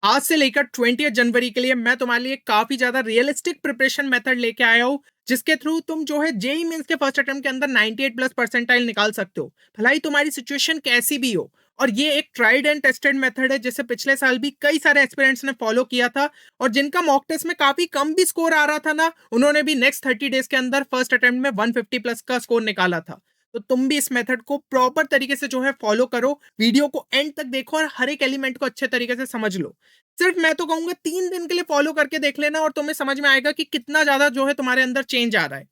आज से लेकर 20 जनवरी के लिए मैं तुम्हारे लिए काफी ज्यादा रियलिस्टिक प्रिपरेशन मेथड लेके आया हूँ, जिसके थ्रू तुम जो है जेई मेंस के फर्स्ट अटेम्प्ट के अंदर 98 प्लस परसेंटाइल निकाल सकते हो, भलाई तुम्हारी सिचुएशन कैसी भी हो। और ये एक ट्राइड एंड टेस्टेड मेथड है, जिसे पिछले साल भी कई सारे एस्पिरेंट्स ने फॉलो किया था, और जिनका मॉक टेस्ट में काफी कम भी स्कोर आ रहा था ना, उन्होंने भी नेक्स्ट 30 डेज के अंदर फर्स्ट अटेम्प्ट में 150 प्लस का स्कोर निकाला था। तो तुम भी इस मेथड को प्रॉपर तरीके से जो है फॉलो करो, वीडियो को एंड तक देखो और हर एक एलिमेंट को अच्छे तरीके से समझ लो। सिर्फ मैं तो कहूंगा 3 दिन के लिए फॉलो करके देख लेना और तुम्हें समझ में आएगा कि कितना ज्यादा जो है तुम्हारे अंदर चेंज आ रहा है।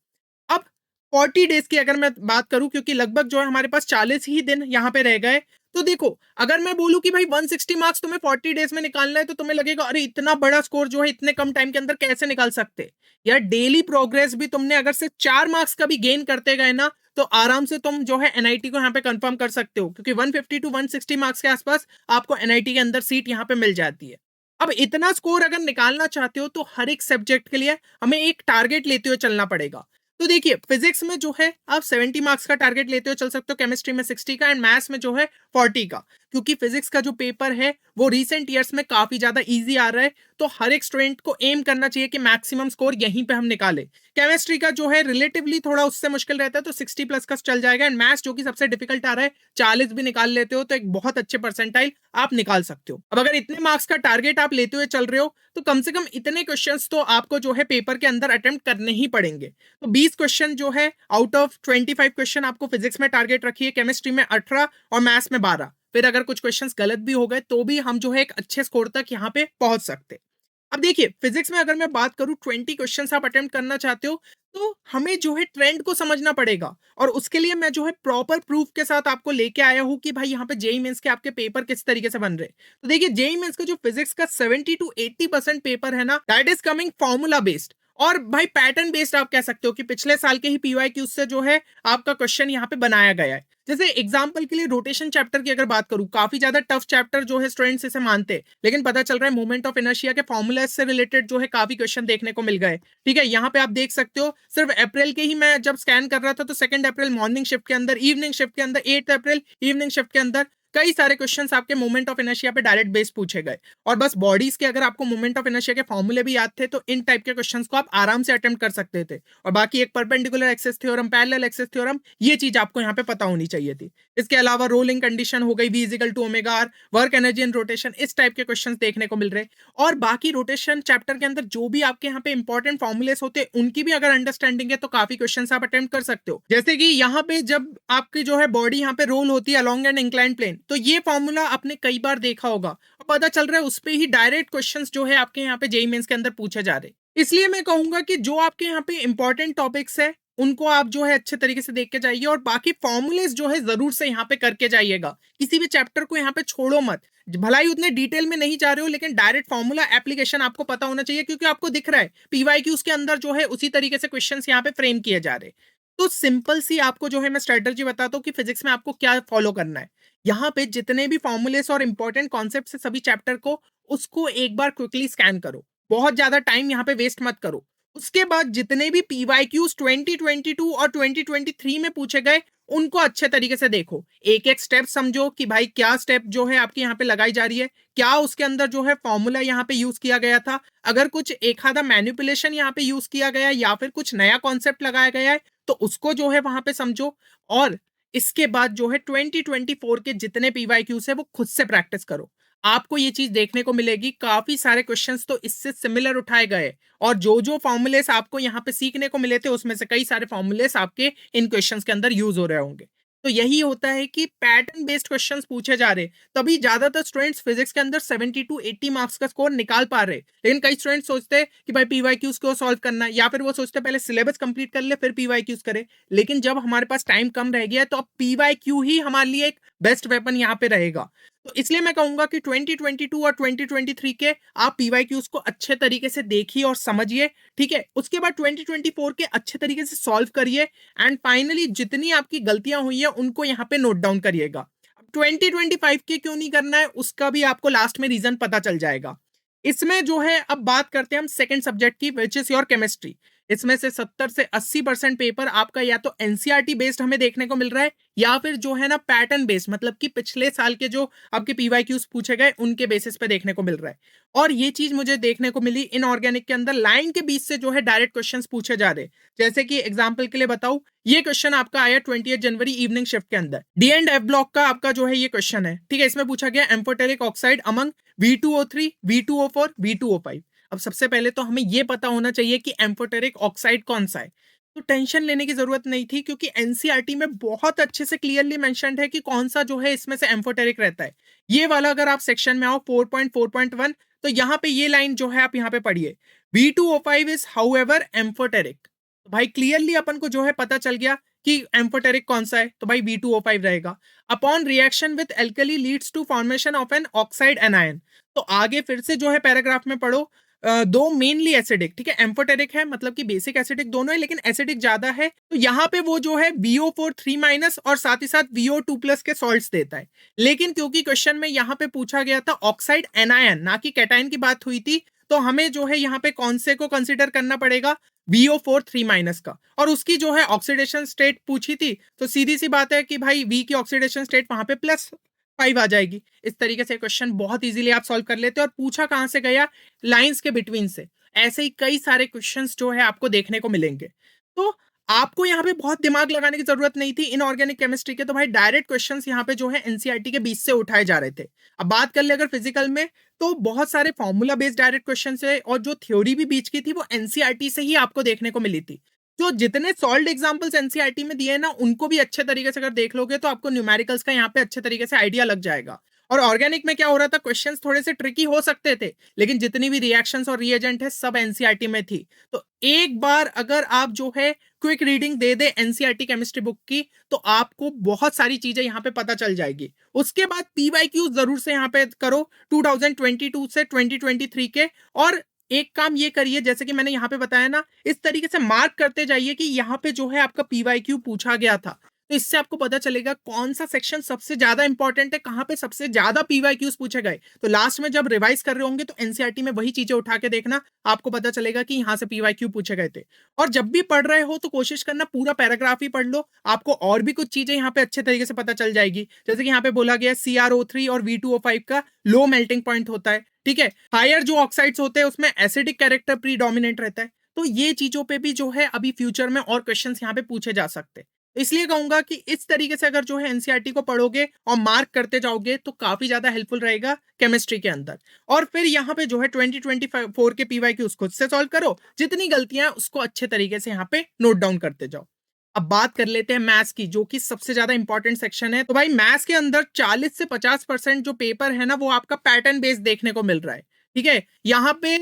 अब 40 डेज की अगर मैं बात करूं, क्योंकि लगभग जो है हमारे पास 40 ही दिन यहाँ पे रह गए, तो देखो, अगर मैं बोलूं कि भाई 160 मार्क्स तुम्हें 40 डेज में निकालना है, तो तुम्हें लगेगा अरे इतना बड़ा स्कोर जो है इतने कम टाइम के अंदर कैसे निकाल सकते। यार डेली प्रोग्रेस भी तुमने अगर से 4 मार्क्स का भी गेन करते गए ना, तो आराम से तुम जो है एनआईटी को यहाँ पे कंफर्म कर सकते हो, क्योंकि 150 टू 160 मार्क्स के आसपास आपको एनआईटी के अंदर सीट यहाँ पे मिल जाती है। अब इतना स्कोर अगर निकालना चाहते हो, तो हर एक सब्जेक्ट के लिए हमें एक टारगेट लेते हुए चलना पड़ेगा। तो देखिए, फिजिक्स में जो है आप 70 मार्क्स का टारगेट लेते हुए चल सकते हो, केमिस्ट्री में 60 का, एंड मैथ्स में जो है 40 का, क्योंकि फिजिक्स का जो पेपर है वो रिसेंट ईयर्स में काफी ज्यादा इजी आ रहा है। तो हर एक स्टूडेंट को एम करना चाहिए कि मैक्सिमम स्कोर यहीं पे हम निकाले। केमिस्ट्री का जो है रिलेटिवली थोड़ा उससे मुश्किल रहता है, तो 60 प्लस का चल जाएगा, एंड मैथ्स जो कि सबसे डिफिकल्ट आ रहा है, 40 भी निकाल लेते हो तो एक बहुत अच्छे परसेंटाइल आप निकाल सकते हो। अब अगर इतने मार्क्स का टारगेट आप लेते हुए चल रहे हो, तो कम से कम इतने क्वेश्चंस तो आपको जो है पेपर के अंदर अटेम्प्ट करने ही पड़ेंगे। तो 20 क्वेश्चन जो है आउट ऑफ 25 क्वेश्चन आपको फिजिक्स में टारगेट रखिए, केमिस्ट्री में 18 और मैथ्स में 12। फिर अगर कुछ क्वेश्चंस गलत भी हो गए, तो भी हम जो है एक अच्छे स्कोर तक यहाँ पे पहुंच सकते। अब देखिए, फिजिक्स में अगर मैं बात करूं, 20 क्वेश्चन आप अटेम्प्ट करना चाहते हो, तो हमें जो है ट्रेंड को समझना पड़ेगा, और उसके लिए मैं जो है प्रॉपर प्रूफ के साथ आपको लेके आया हूं कि भाई यहाँ पे जेई मेंस के आपके पेपर किस तरीके से बन रहे। तो देखिए, जेई मेंस का जो फिजिक्स का 70 to 80% पेपर है ना, that is coming formula based, और भाई पैटर्न बेस्ड आप कह सकते हो कि पिछले साल के ही पीवाई क्यू से जो है आपका क्वेश्चन यहाँ पे बनाया गया है। जैसे एग्जांपल के लिए रोटेशन चैप्टर की अगर बात करूं, काफी ज्यादा टफ चैप्टर जो है स्टूडेंट्स इसे मानते हैं, लेकिन पता चल रहा है मोमेंट ऑफ इनर्शिया के फॉर्मूला से रिलेटेड जो है काफी क्वेश्चन देखने को मिल गए। ठीक है, यहाँ पे आप देख सकते हो, सिर्फ अप्रैल के ही मैं जब स्कैन कर रहा था, तो 2 अप्रैल मॉर्निंग शिफ्ट के अंदर, इवनिंग शिफ्ट के अंदर, 8 अप्रैल इवनिंग शिफ्ट के अंदर कई सारे क्वेश्चंस आपके मोमेंट ऑफ इनर्शिया पे डायरेक्ट बेस पूछे गए। और बस बॉडीज के अगर आपको मोमेंट ऑफ इनर्शिया के फॉर्मूले भी याद थे, तो इन टाइप के क्वेश्चंस को आप आराम से अटेम्प्ट कर सकते थे। और बाकी एक perpendicular axes theorem, parallel axes theorem, ये चीज आपको यहाँ पे पता होनी चाहिए थी। इसके अलावा रोलिंग कंडीशन हो गई, v equal to omega r, work energy in rotation, इस टाइप के क्वेश्चंस देखने को मिल रहे। और बाकी रोटेशन चैप्टर के अंदर जो भी आपके यहाँ पे इंपॉर्टेंट फॉर्मुलेस होते हैं, उनकी भी अगर अंडरस्टैंडिंग है, तो काफी क्वेश्चंस आप अटेम्प्ट कर सकते हो। जैसे कि यहाँ पे जब आपकी जो है बॉडी यहाँ पे रोल होती है अलॉन्ग एंड इंक्लाइन प्लेन, तो ये फॉर्मूला आपने कई बार देखा होगा, और पता चल रहा है उस पे ही डायरेक्ट क्वेश्चंस जो है आपके यहाँ पे जेई मेंस के अंदर पूछे जा रहे। इसलिए मैं कहूंगा कि जो आपके यहाँ पे इंपॉर्टेंट टॉपिक्स है, उनको आप जो है अच्छे तरीके से देख के जाइए, और बाकी फॉर्मुलेस जो है जरूर से यहाँ पे करके जाइएगा। किसी भी चैप्टर को यहाँ पे छोड़ो मत। भलाई उतने डिटेल में नहीं जा रहे हो, लेकिन डायरेक्ट फॉर्मूला एप्लीकेशन आपको पता होना चाहिए, क्योंकि आपको दिख रहा है पीवाई क्यूज के अंदर जो है उसी तरीके से क्वेश्चंस यहाँ पे फ्रेम किए जा रहे। तो सिंपल सी आपको जो है मैं स्ट्रेटजी बताता हूँ कि फिजिक्स में आपको क्या फॉलो करना है। यहाँ पे जितने भी फॉर्मुलेस और इंपॉर्टेंट कॉन्सेप्ट है सभी चैप्टर को, उसको एक बार क्विकली स्कैन करो, बहुत ज्यादा टाइम यहाँ पे वेस्ट मत करो। उसके बाद जितने भी पीवाईक्यूज 2022 और 2023 में पूछे गए, उनको अच्छे तरीके से देखो, एक एक स्टेप समझो कि भाई क्या स्टेप जो है आपकी यहाँ पे लगाई जा रही है, क्या उसके अंदर जो है फॉर्मूला यहाँ पे यूज किया गया था, अगर कुछ एक आधा मैनिपुलेशन यहाँ पे यूज किया गया या फिर कुछ नया कॉन्सेप्ट लगाया गया है, तो उसको जो है वहां पे समझो। और इसके बाद जो है 2024 के जितने पीवाईक्यूज है वो खुद से प्रैक्टिस करो। आपको ये चीज देखने को मिलेगी, काफी सारे क्वेश्चंस तो इससे सिमिलर उठाए गए, और जो जो फॉर्मुलेस आपको यहाँ पे सीखने को मिले थे, उसमें से कई सारे फॉर्मुलेस आपके इन क्वेश्चंस के अंदर यूज हो रहे होंगे। तो यही होता है कि पैटर्न बेस्ड क्वेश्चंस पूछे जा रहे, तभी ज्यादातर स्टूडेंट्स फिजिक्स के अंदर 70 to 80 मार्क्स का स्कोर निकाल पा रहे। लेकिन कई स्टूडेंट्स सोचते हैं कि भाई पीवाईक्यूज को सॉल्व करना है, या फिर वो सोचते हैं पहले सिलेबस कंप्लीट कर ले फिर पीवाईक्यूज करे। लेकिन जब हमारे पास टाइम कम रह गया है, तो अब पीवाईक्यू ही हमारे लिए एक बेस्ट वेपन यहाँ पे रहेगा। तो इसलिए मैं कहूंगा कि 2022 और 2023 के आप पीवाईक्यूज को अच्छे तरीके से देखिए और समझिए। ठीक है, उसके बाद 2024 के अच्छे तरीके से सॉल्व करिए, एंड फाइनली जितनी आपकी गलतियां हुई है उनको यहाँ पे नोट डाउन करिएगा। 2025 के क्यों नहीं करना है, उसका भी आपको लास्ट में रीजन पता चल जाएगा। इसमें जो है अब बात करते हैं हम सेकंड सब्जेक्ट की, विच इज योर केमिस्ट्री। इसमें से 70 से 80% पेपर आपका या तो एनसीईआरटी बेस्ड हमें देखने को मिल रहा है या फिर जो है ना पैटर्न बेस्ड, मतलब कि पिछले साल के जो आपके पीवाईक्यूज पूछे गए उनके बेसिस पे देखने को मिल रहा है। और ये चीज मुझे देखने को मिली इनऑर्गेनिक के अंदर, लाइन के बीच से जो है डायरेक्ट क्वेश्चंस पूछे जा रहे। जैसे कि एग्जांपल के लिए बताऊं, ये क्वेश्चन आपका आया 28 जनवरी इवनिंग शिफ्ट के अंदर, डी एंड एफ ब्लॉक का आपका जो है ये क्वेश्चन है, ठीक है। इसमें पूछा गया amphoteric oxide among V2O3, V2O4, V2O5। अब सबसे पहले तो हमें यह पता होना चाहिए कि एम्फोटेरिक ऑक्साइड कौन सा है। तो टेंशन लेने की जरूरत नहीं थी, क्योंकि एनसीईआरटी में बहुत अच्छे से क्लियरली मेंशन्ड है कि कौन सा जो है इसमें से एम्फोटेरिक रहता है। ये वाला अगर आप सेक्शन में आओ 4.4.1, तो यहाँ पे ये लाइन जो है आप यहाँ पे पढ़िए, V2O5 इज हाउएवर एम्फोटेरिक। तो भाई क्लियरली अपन को जो है पता चल गया कि एम्फोटेरिक कौन सा है, तो भाई V2O5 रहेगा। Upon reaction with alkali leads to formation of an oxide anion. तो आगे फिर से जो है पैराग्राफ में पढ़ो, दो मेनली एसिडिक, ठीक है, एम्फोटेरिक है, मतलब कि बेसिक एसिडिक दोनों है लेकिन एसिडिक ज्यादा है, तो यहाँ पे वो जो है VO4 3- और साथ ही साथ VO2+ के सॉल्ट्स देता है। लेकिन क्योंकि क्वेश्चन में यहाँ पे पूछा गया था ऑक्साइड एनायन, ना कि कैटायन की बात हुई थी, तो हमें जो है यहाँ पे कौन से को कंसिडर करना पड़ेगा, VO4 3- का। और उसकी जो है ऑक्सीडेशन स्टेट पूछी थी, तो सीधी सी बात है कि भाई V की ऑक्सीडेशन स्टेट वहां पे +5 आ जाएगी। इस तरीके से क्वेश्चन बहुत इजीली आप सॉल्व कर लेते हो। और पूछा कहां से गया, लाइंस के बिटवीन से। ऐसे ही कई सारे क्वेश्चंस जो है आपको देखने को मिलेंगे। तो आपको यहाँ पे बहुत दिमाग लगाने की जरूरत नहीं थी इनऑर्गेनिक केमिस्ट्री के, तो भाई डायरेक्ट क्वेश्चंस यहाँ पे जो है एनसीईआरटी के बीच से उठाए जा रहे थे। अब बात कर ले अगर फिजिकल में, तो बहुत सारे फॉर्मूला बेस्ड डायरेक्ट क्वेश्चन है, और जो थ्योरी भी बीच की थी वो एनसीईआरटी से ही आपको देखने को मिली थी। तो जितने सॉल्व एग्जांपल्स एनसीईआरटी में दिए ना, उनको भी अच्छे तरीके से अगर देख लोगे तो आपको न्यूमेरिकल्स का यहाँ पे अच्छे तरीके से आइडिया लग जाएगा। और ऑर्गेनिक में क्या हो रहा था, क्वेश्चंस थोड़े से ट्रिकी हो सकते थे, लेकिन जितनी भी रिएक्शंस और रिएजेंट है सब एनसीईआरटी में थी। तो एक बार अगर आप जो है क्विक रीडिंग दे दे एनसीईआरटी केमिस्ट्री बुक की, तो आपको बहुत सारी चीजें यहाँ पे पता चल जाएगी। उसके बाद पीवाईक्यू जरूर से यहाँ पे करो 2022 से 2023 के। और एक काम ये करिए, जैसे कि मैंने यहाँ पे बताया ना, इस तरीके से मार्क करते जाइए कि यहाँ पे जो है आपका पीवाईक्यू पूछा गया था। तो इससे आपको पता चलेगा कौन सा सेक्शन सबसे ज्यादा इंपॉर्टेंट है, कहां पे सबसे ज्यादा पीवाईक्यूज पूछे गए। तो लास्ट में जब रिवाइज कर रहे होंगे तो एनसीईआरटी में वही चीजें उठा के देखना, आपको पता चलेगा कि यहाँ से पीवाईक्यू पूछे गए थे। और जब भी पढ़ रहे हो तो कोशिश करना पूरा पैराग्राफ ही पढ़ लो, आपको और भी कुछ चीजें यहाँ पे अच्छे तरीके से पता चल जाएगी। जैसे कि यहाँ पे बोला गया CrO3 और V2O5 का लो मेल्टिंग पॉइंट होता है, ठीक है। हायर जो ऑक्साइड्स होते हैं उसमें एसिडिक कैरेक्टर प्रीडोमिनेंट रहता है। तो ये चीजों पे भी जो है अभी फ्यूचर में और क्वेश्चंस यहाँ पे पूछे जा सकते हैं। इसलिए कहूंगा कि इस तरीके से अगर जो है एनसीईआरटी को पढ़ोगे और मार्क करते जाओगे तो काफी ज्यादा हेल्पफुल रहेगा केमिस्ट्री के अंदर। और फिर यहाँ पे जो है 2024 के पीवाईक्यूज खुद से सॉल्व करो, जितनी गलतियां उसको अच्छे तरीके से यहाँ पे नोट डाउन करते जाओ। अब बात कर लेते हैं मैथ्स की, जो कि सबसे ज्यादा इंपॉर्टेंट सेक्शन है। तो भाई मैथ्स के अंदर 40 से 50% जो पेपर है ना, वो आपका पैटर्न बेस्ड देखने को मिल रहा है, ठीक है। यहाँ पे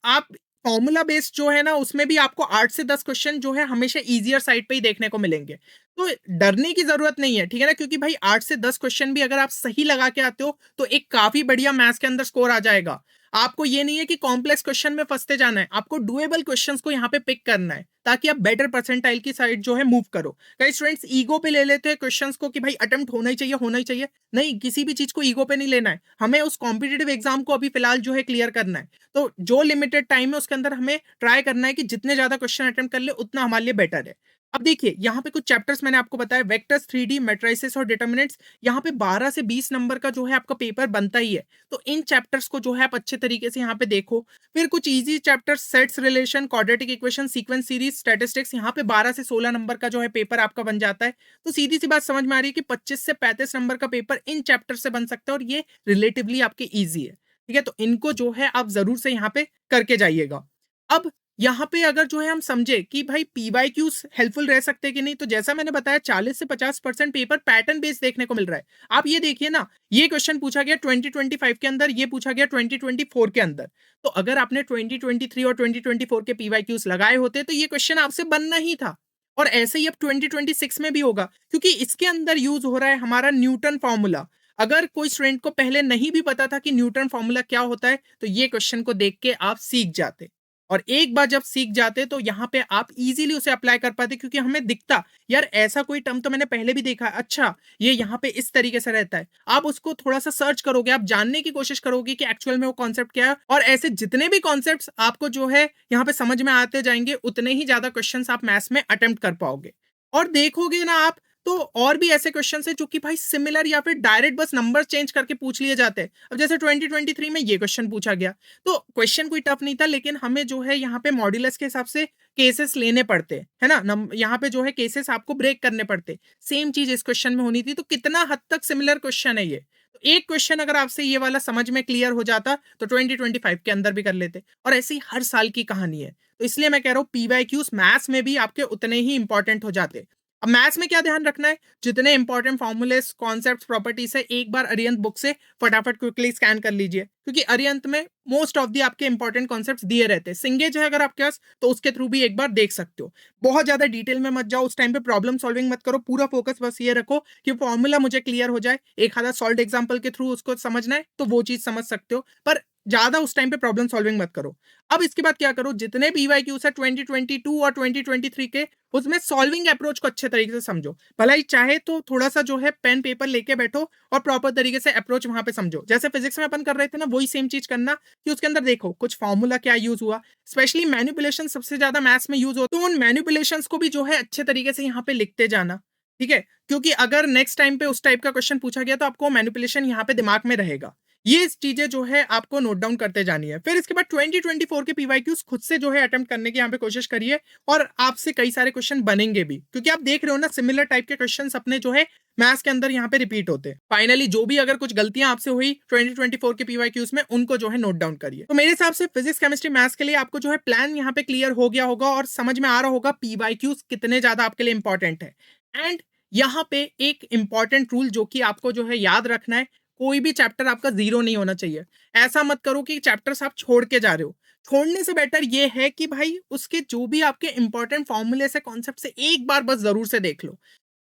आप फॉर्मूला बेस्ड जो है ना, उसमें भी आपको 8 से 10 क्वेश्चन जो है हमेशा इजियर साइड पे ही देखने को मिलेंगे। तो डरने की जरूरत नहीं है, ठीक है ना, क्योंकि भाई 8 से 10 क्वेश्चन भी अगर आप सही लगा के आते हो तो एक काफी बढ़िया मैथ्स के अंदर स्कोर आ जाएगा। आपको ये नहीं है कि कॉम्प्लेक्स क्वेश्चन में फंसते जाना है, आपको डुएबल क्वेश्चंस को यहाँ पे पिक करना है, ताकि आप बेटर परसेंटाइल की साइड जो है मूव करो। कई स्टूडेंट्स ईगो पे ले लेते हैं क्वेश्चंस को कि भाई अटेम्प्ट होना ही चाहिए, होना ही चाहिए। नहीं, किसी भी चीज को ईगो पे नहीं लेना है, हमें उस कॉम्पिटेटिव एग्जाम को अभी फिलहाल जो है क्लियर करना है। तो जो लिमिटेड टाइम है उसके अंदर हमें ट्राई करना है कि जितने ज्यादा क्वेश्चन अटेम्प्ट कर ले उतना हमारे लिए बेटर है। अब देखिए यहाँ पे कुछ चैप्टर्स मैंने आपको बताया, वेक्टर्स, 3D, मैट्रिसेस और डिटर्मिनेंट्स। यहाँ पे 12 से 20 नंबर का जो है आपका पेपर बनता ही है। तो इन चैप्टर्स को जो है आप अच्छे तरीके से यहाँ पे देखो। फिर कुछ easy chapters, sets, relation, quadratic equation, sequence series, statistics, यहाँ पे 12 से 16 नंबर का जो है पेपर आपका बन जाता है। तो सीधी सी बात समझ में आ रही है कि 25 से 35 नंबर का पेपर इन चैप्टर से बन सकता है, और ये रिलेटिवली आपके ईजी है, ठीक है। तो इनको जो है आप जरूर से यहाँ पे करके जाइएगा। अब यहाँ पे अगर जो है हम समझे कि भाई पीवाईक्यूज हेल्पफुल रह सकते हैं कि नहीं, तो जैसा मैंने बताया 40 से 50% पेपर पैटर्न बेस्ड देखने को मिल रहा है। आप ये देखिए ना, ये क्वेश्चन पूछा गया 2025 के अंदर, ये पूछा गया 2024 के अंदर। तो अगर आपने 2023 और 2024 के पीवाईक्यूज लगाए होते तो ये क्वेश्चन आपसे बनना ही था। और ऐसे ही अब 2026 में भी होगा, क्योंकि इसके अंदर यूज हो रहा है हमारा न्यूटन फॉर्मूला। अगर कोई स्टूडेंट को पहले नहीं भी पता था कि न्यूटन फॉर्मूला क्या होता है, तो ये क्वेश्चन को देख के आप सीख जाते। और एक बार जब सीख जाते तो यहाँ पे आप इजीली उसे अप्लाई कर पाते, क्योंकि हमें दिखता यार ऐसा कोई टर्म तो मैंने पहले भी देखा है, अच्छा ये यहाँ पे इस तरीके से रहता है। आप उसको थोड़ा सा सर्च करोगे, आप जानने की कोशिश करोगे कि एक्चुअल में वो कॉन्सेप्ट क्या है, और ऐसे जितने भी कॉन्सेप्ट्स आपको जो है यहाँ पे समझ में आते जाएंगे, उतने ही ज्यादा क्वेश्चंस आप मैथ्स में अटेम्प्ट कर पाओगे। और देखोगे ना आप, तो और भी ऐसे क्वेश्चन है जो कि भाई सिमिलर या फिर डायरेक्ट बस नंबर चेंज करके पूछ लिए जाते हैं। अब जैसे 2023 में ये क्वेश्चन पूछा गया, तो क्वेश्चन कोई टफ नहीं था, लेकिन हमें जो है यहाँ पे मॉड्यूलस के हिसाब से केसेस लेने पड़ते है ना, यहाँ पे जो है केसेस आपको ब्रेक करने पड़ते। सेम चीज इस क्वेश्चन में होनी थी, तो कितना हद तक सिमिलर क्वेश्चन है ये। तो एक क्वेश्चन अगर आपसे ये वाला समझ में क्लियर हो जाता तो 2025 के अंदर भी कर लेते, और ऐसी हर साल की कहानी है। तो इसलिए मैं कह रहा हूँ पीवाईक्यूज मैथ्स में भी आपके उतने ही इंपॉर्टेंट हो जाते। अब मैथ्स में क्या ध्यान रखना है, जितने इंपॉर्टेंट फॉर्मूले कॉन्सेप्ट प्रॉपर्टीज है, एक बार अरिहंत बुक से फटाफट क्विकली स्कैन कर लीजिए, क्योंकि अरिहंत में मोस्ट ऑफ दी आपके इंपॉर्टेंट कॉन्सेप्ट्स दिए रहते हैं। सिंगेज है अगर आपके पास तो उसके थ्रू भी एक बार देख सकते हो। बहुत ज्यादा डिटेल में मत जाओ, उस टाइम पे प्रॉब्लम सॉल्विंग मत करो, पूरा फोकस बस ये रखो कि फॉर्मूला मुझे क्लियर हो जाए। एक आधा सॉल्व एग्जाम्पल के थ्रू उसको समझना है तो वो चीज समझ सकते हो, पर ज्यादा उस टाइम पे प्रॉब्लम सॉल्विंग मत करो। अब इसके बाद क्या करो, जितने पीवाईक्यूज है 2022 और 2023 के, उसमें सॉल्विंग अप्रोच को अच्छे तरीके से समझो। भला ही चाहे तो थोड़ा सा जो है पेन पेपर लेके बैठो और प्रॉपर तरीके से अप्रोच वहां पे समझो। जैसे फिजिक्स में अपन कर रहे थे ना, वही सेम चीज करना कि उसके अंदर देखो कुछ फॉर्मूला क्या यूज हुआ, स्पेशली मैनिपुलेशन सबसे ज्यादा मैथ्स में यूज हो, तो उन मैनिपुलेशंस को भी जो है अच्छे तरीके से यहाँ पे लिखते जाना, ठीक है, क्योंकि अगर नेक्स्ट टाइम पे उस टाइप का क्वेश्चन पूछा गया तो आपको मैनिपुलेशन यहाँ पे दिमाग में रहेगा। ये चीजें जो है आपको नोट डाउन करते जानी है। फिर इसके बाद 2024 के पीवाईक्यूज खुद से जो है अटेम्प्ट करने की यहाँ पे कोशिश करिए, और आपसे कई सारे क्वेश्चन बनेंगे भी, क्योंकि आप देख रहे हो ना सिमिलर टाइप के क्वेश्चंस अपने जो है मैथ्स के अंदर यहाँ पे रिपीट होते हैं। फाइनली जो भी अगर कुछ गलतियां आपसे हुई 2024 के पीवाईक्यूज में, उनको जो है नोट डाउन करिए। तो मेरे हिसाब से फिजिक्स केमिस्ट्री मैथ्स के लिए आपको जो है प्लान यहाँ पे क्लियर हो गया होगा, और समझ में आ रहा होगा पीवाईक्यूज कितने ज्यादा आपके लिए इंपॉर्टेंट है। एंड यहाँ पे एक इंपॉर्टेंट रूल जो कि आपको जो है याद रखना है, कोई भी चैप्टर आपका जीरो नहीं होना चाहिए। ऐसा मत करो कि चैप्टर्स आप छोड़ के जा रहे हो। छोड़ने से बेटर ये है कि भाई उसके जो भी आपके इंपॉर्टेंट फॉर्मूले से कॉन्सेप्ट से एक बार बस जरूर से देख लो।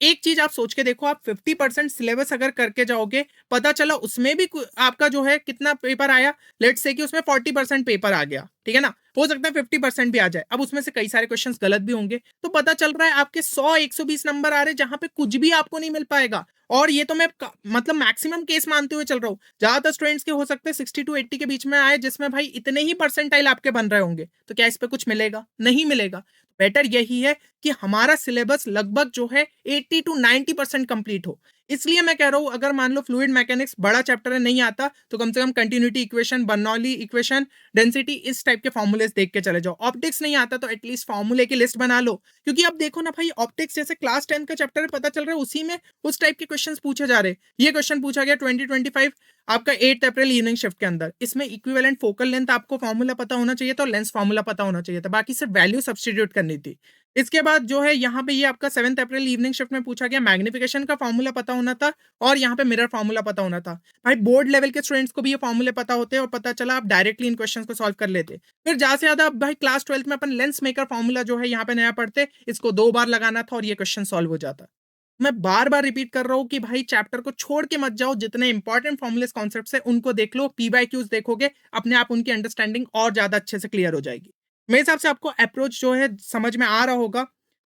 एक चीज आप सोच के देखो, आप 50% सिलेबस अगर करके जाओगे, पता चला उसमें भी आपका जो है कितना पेपर आया, लेट्स से कि उसमें 40% पेपर आ गया, ठीक है ना, हो सकता है 50% भी आ जाए। अब उसमें से कई सारे क्वेश्चंस गलत भी होंगे, तो पता चल रहा है आपके 100-120 नंबर आ रहे हैं जहां पे कुछ भी आपको नहीं मिल पाएगा। और ये तो मैं मतलब मैक्सिमम केस मानते हुए चल रहा हूँ, ज्यादातर स्टूडेंट्स के हो सकते हैं 60 to 80 के बीच में आए, जिसमें भाई इतने ही परसेंटाइल आपके बन रहे होंगे, तो क्या इस पे कुछ मिलेगा? नहीं मिलेगा। बेटर यही है कि हमारा सिलेबस लगभग जो है 80 to 90% कंप्लीट हो। इसलिए मैं कह रहा हूं, अगर मान लो फ्लूइड मैकेनिक्स बड़ा चैप्टर है, नहीं आता, तो कम से कम continuity equation, Bernoulli equation, density, इस टाइप के फॉर्मूलेस देख के चले जाओ। ऑप्टिक्स नहीं आता तो एटलीस्ट फॉर्मूले की लिस्ट बना लो, क्योंकि अब देखो ना भाई, ऑप्टिक्स जैसे क्लास 10 का चैप्टर है, पता चल रहा है उसी में उस टाइप के क्वेश्चन पूछे जा रहे हैं। ये क्वेश्चन पूछा गया 2025 आपका 8 अप्रैल इवनिंग शिफ्ट के अंदर। इसमें इक्विवेलेंट फोकल लेंथ आपको फॉर्मूला पता होना चाहिए था, लेंस फॉर्मूला पता होना चाहिए था, बाकी सिर्फ वैल्यू सब्सटीट्यूट करनी थी। इसके बाद जो है यहाँ पे ये आपका 7 अप्रैल इवनिंग शिफ्ट में पूछा गया, मैग्निफिकेशन का फॉर्मूला पता होना था, और यहाँ पे मिरर फॉर्मूला पता होना था। भाई बोर्ड लेवल के स्टूडेंट्स को भी ये फॉर्मूले पता होते हैं, और पता चला आप डायरेक्टली इन क्वेश्चंस को सॉल्व कर लेते। फिर ज्यादा से ज्यादा भाई क्लास 12 में अपन लेंस मेकर फॉर्मूला जो है यहाँ पे नया पढ़ते, इसको 2 बार लगाना था और ये क्वेश्चन सॉल्व हो जाता। मैं बार बार रिपीट कर रहा हूँ कि भाई चैप्टर को छोड़ के मत जाओ, जितने इंपॉर्टेंट फॉर्मुलेस कॉन्सेप्ट्स है उनको देख लो, पीवाईक्यूज देखोगे, अपने आप उनकी अंडरस्टैंडिंग और ज्यादा अच्छे से क्लियर हो जाएगी। मेरे हिसाब से आपको अप्रोच जो है समझ में आ रहा होगा।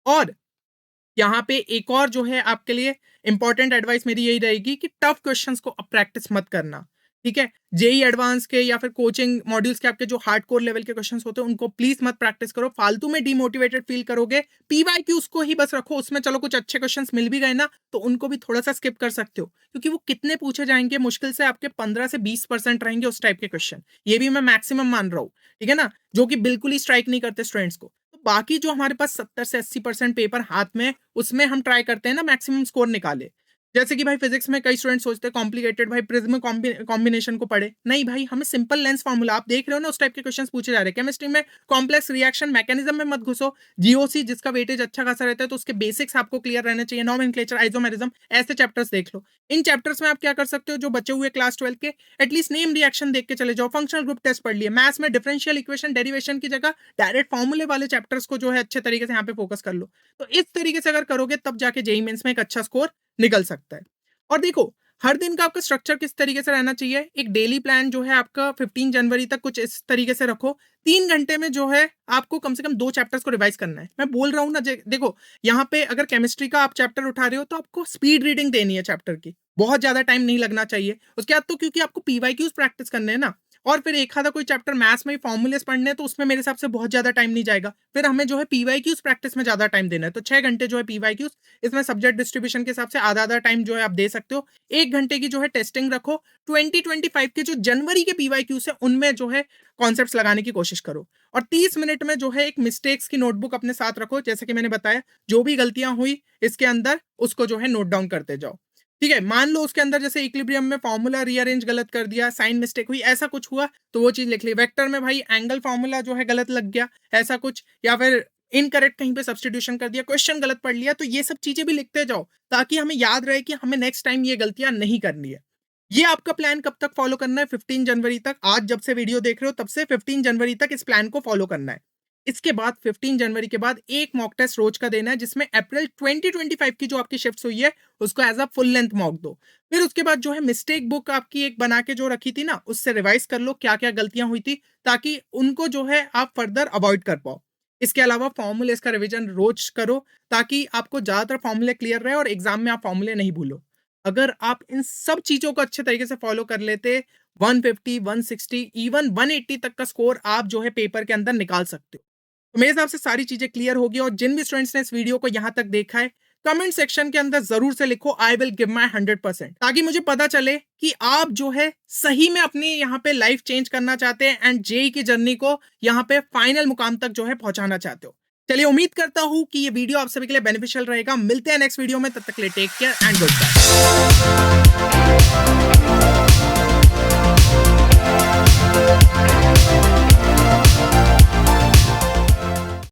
और यहाँ पे एक और जो है आपके लिए इंपॉर्टेंट एडवाइस मेरी यही रहेगी कि टफ क्वेश्चंस को अब प्रैक्टिस मत करना, ठीक है। जेई एडवांस के या फिर कोचिंग मॉड्यूल्स के आपके जो हार्डकोर लेवल के क्वेश्चंस होते हैं उनको प्लीज मत प्रैक्टिस करो, फालतू में डिमोटिवेटेड फील करोगे। पीवाईक्यूज को ही बस रखो, उसमें चलो कुछ अच्छे क्वेश्चंस मिल भी गए ना, तो उनको भी थोड़ा सा स्किप कर सकते हो, क्योंकि वो कितने पूछे जाएंगे, मुश्किल से आपके 15 से 20% रहेंगे उस टाइप के क्वेश्चन। ये भी मैं मैक्सिमम मान रहा हूँ, ठीक है ना, जो कि बिल्कुल ही स्ट्राइक नहीं करते स्टूडेंट्स को। तो बाकी जो हमारे पास 70 से 80% पेपर हाथ में, उसमें हम ट्राई करते हैं ना मैक्सिमम स्कोर निकाले। जैसे कि भाई फिजिक्स में कई स्टूडेंट सोचते हैं कॉम्प्लिकेटेड, भाई प्रिज्म कॉम्बिनेशन को पढ़े, नहीं भाई, हमें सिंपल लेंस फार्मूला, आप देख रहे हो ना उस टाइप के क्वेश्चंस पूछे जा रहे हैं। केमिस्ट्री में कॉम्प्लेक्स रिएक्शन मैकेनिज्म में मत घुसो, जीओसी जिसका वेटेज अच्छा खासा रहता है तो उसके बेसिक्स आपको क्लियर रहने चाहिए, नॉमेनक्लेचर, आइसोमेरिज्म, ऐसे चैप्टर्स देख लो। इन चैप्टर्स में आप क्या कर सकते हो, जो बचे हुए क्लास 12 के, एटलीस्ट नेम रिएक्शन देख के चले जाओ, फंक्शनल ग्रुप टेस्ट पढ़ लिए, मैथ्स में डिफरेंशियल इक्वेशन डेरिवेशन की जगह डायरेक्ट फॉर्मूले वाले चैप्टर्स को जो है अच्छे तरीके से यहाँ पे फोकस कर लो। तो इस तरीके से अगर करोगे तब जाके जेईई मेंस में एक अच्छा स्कोर निकल सकता है। और देखो, हर दिन का आपका स्ट्रक्चर किस तरीके से रहना चाहिए, एक डेली प्लान जो है आपका 15 जनवरी तक कुछ इस तरीके से रखो। 3 घंटे में जो है आपको कम से कम 2 चैप्टर्स को रिवाइज करना है। मैं बोल रहा हूँ ना, देखो यहाँ पे अगर केमिस्ट्री का आप चैप्टर उठा रहे हो तो आपको स्पीड रीडिंग देनी है चैप्टर की, बहुत ज्यादा टाइम नहीं लगना चाहिए। उसके बाद तो क्योंकि आपको पीवाईक्यूज प्रैक्टिस करने हैं ना, और फिर एक आधा कोई चैप्टर मैथ्स में फॉर्मूलेस पढ़ने हैं तो उसमें मेरे हिसाब से बहुत ज्यादा टाइम नहीं जाएगा। फिर हमें जो है पीवाईक्यूज प्रैक्टिस में ज्यादा टाइम देना है, तो 6 घंटे जो है पीवाईक्यूज, इसमें सब्जेक्ट डिस्ट्रीब्यूशन के हिसाब से आधा आधा टाइम जो है आप दे सकते हो। 1 घंटे की जो है टेस्टिंग रखो। 2025 के जो जनवरी के पीवाईक्यूज है उनमें जो है कॉन्सेप्ट्स लगाने की कोशिश करो। और 30 मिनट में जो है एक मिस्टेक्स की नोटबुक अपने साथ रखो, जैसे कि मैंने बताया जो भी गलतियां हुई इसके अंदर उसको जो है नोट डाउन करते जाओ। ठीक है, मान लो उसके अंदर जैसे इक्विलिब्रियम में फॉर्मूला रीअरेंज गलत कर दिया, साइन मिस्टेक हुई, ऐसा कुछ हुआ तो वो चीज लिख ली। वेक्टर में भाई एंगल फॉर्मूला जो है गलत लग गया, ऐसा कुछ, या फिर इनकरेक्ट कहीं पे सब्स्टिट्यूशन कर दिया, क्वेश्चन गलत पढ़ लिया, तो ये सब चीजें भी लिखते जाओ ताकि हमें याद रहे कि हमें नेक्स्ट टाइम ये गलतियां नहीं करनी है। ये आपका प्लान कब तक फॉलो करना है? 15 जनवरी तक। आज जब से वीडियो देख रहे हो तब से 15 जनवरी तक इस प्लान को फॉलो करना है। इसके बाद 15 जनवरी के बाद एक मॉक टेस्ट रोज का देना है, जिसमें अप्रैल 2025 की जो आपकी शिफ्ट हुई है उसको as a full length mock दो। फिर उसके बाद जो है मिस्टेक बुक आपकी एक बना के जो रखी थी ना, उससे रिवाइज कर लो क्या क्या गलतियां हुई थी, ताकि उनको जो है आप फर्दर अवॉइड कर पाओ। इसके अलावा फॉर्मूलेस का रिवीजन रोज करो ताकि आपको ज्यादातर फॉर्मूले क्लियर रहे और एग्जाम में आप फॉर्मूले नहीं भूलो। अगर आप इन सब चीजों को अच्छे तरीके से फॉलो कर लेते, 150, 160, इवन 180 तक का स्कोर आप जो है पेपर के अंदर निकाल सकते हो। तो मेरे हिसाब से सारी चीजें क्लियर होगी। और जिन भी स्टूडेंट्स ने इस वीडियो को यहाँ तक देखा है, कमेंट सेक्शन के अंदर जरूर से लिखो आई विल गिव माई 100%, ताकि मुझे पता चले कि आप जो है सही में अपनी यहाँ पे लाइफ चेंज करना चाहते हैं एंड जेई की जर्नी को यहाँ पे फाइनल मुकाम तक जो है पहुंचाना चाहते हो। चलिए, उम्मीद करता हूं कि ये वीडियो आप सभी के लिए बेनिफिशियल रहेगा। मिलते हैं नेक्स्ट वीडियो में, तब तक के लिए take care and good bye.